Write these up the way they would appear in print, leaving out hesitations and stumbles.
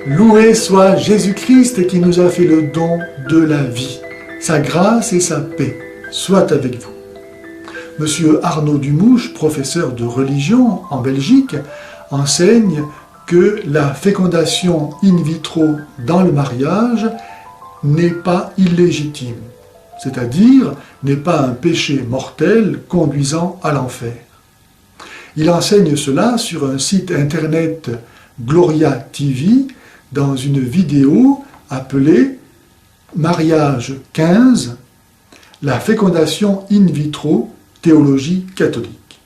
Loué soit Jésus-Christ qui nous a fait le don de la vie. Sa grâce et sa paix soient avec vous. Monsieur Arnaud Dumouche, professeur de religion en Belgique, enseigne que la fécondation in vitro dans le mariage n'est pas illégitime, c'est-à-dire n'est pas un péché mortel conduisant à l'enfer. Il enseigne cela sur un site internet Gloria TV dans une vidéo appelée Mariage 15, la fécondation in vitro, théologie catholique.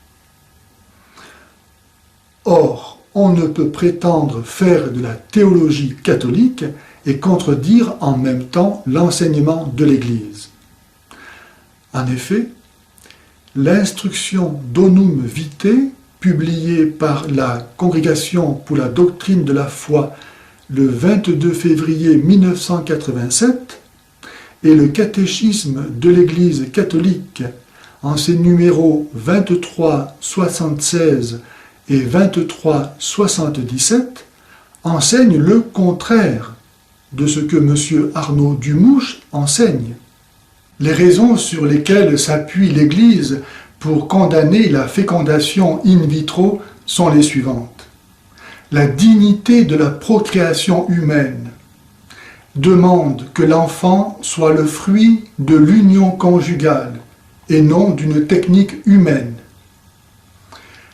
Or, on ne peut prétendre faire de la théologie catholique et contredire en même temps l'enseignement de l'Église. En effet, l'instruction Donum Vitae, publiée par la Congrégation pour la doctrine de la foi le 22 février 1987, et le catéchisme de l'Église catholique en ses numéros 2376 et 2377 enseignent le contraire de ce que M. Arnaud Dumouche enseigne. Les raisons sur lesquelles s'appuie l'Église pour condamner la fécondation in vitro sont les suivantes. La dignité de la procréation humaine demande que l'enfant soit le fruit de l'union conjugale et non d'une technique humaine.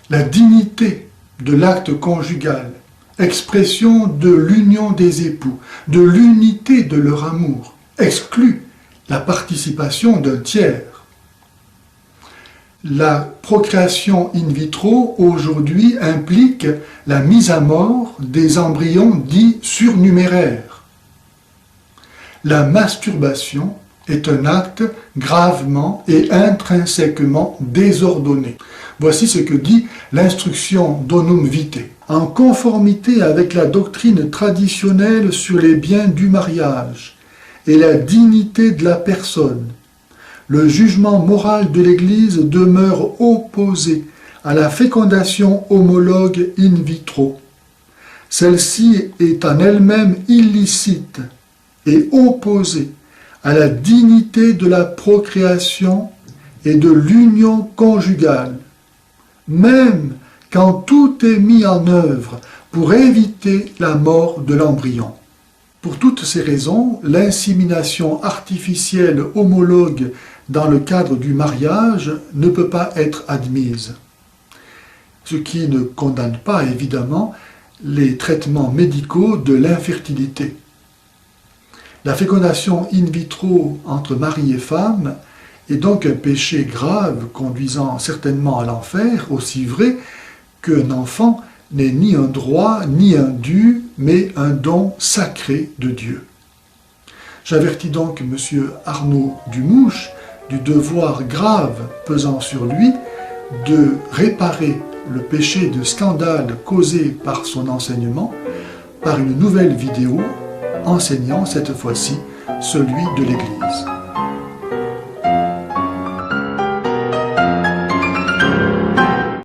La dignité de l'acte conjugal, expression de l'union des époux, de l'unité de leur amour, exclut la participation d'un tiers. La procréation in vitro aujourd'hui implique la mise à mort des embryons dits surnuméraires. La masturbation est un acte gravement et intrinsèquement désordonné. Voici ce que dit l'instruction Donum Vitae. En conformité avec la doctrine traditionnelle sur les biens du mariage et la dignité de la personne, le jugement moral de l'Église demeure opposé à la fécondation homologue in vitro. Celle-ci est en elle-même illicite et opposée à la dignité de la procréation et de l'union conjugale, même quand tout est mis en œuvre pour éviter la mort de l'embryon. Pour toutes ces raisons, l'insémination artificielle homologue dans le cadre du mariage ne peut pas être admise. Ce qui ne condamne pas, évidemment, les traitements médicaux de l'infertilité. La fécondation in vitro entre mari et femme est donc un péché grave conduisant certainement à l'enfer, aussi vrai qu'un enfant n'est ni un droit ni un dû, mais un don sacré de Dieu. J'avertis donc M. Arnaud Dumouche du devoir grave pesant sur lui de réparer le péché de scandale causé par son enseignement par une nouvelle vidéo enseignant cette fois-ci celui de l'Église.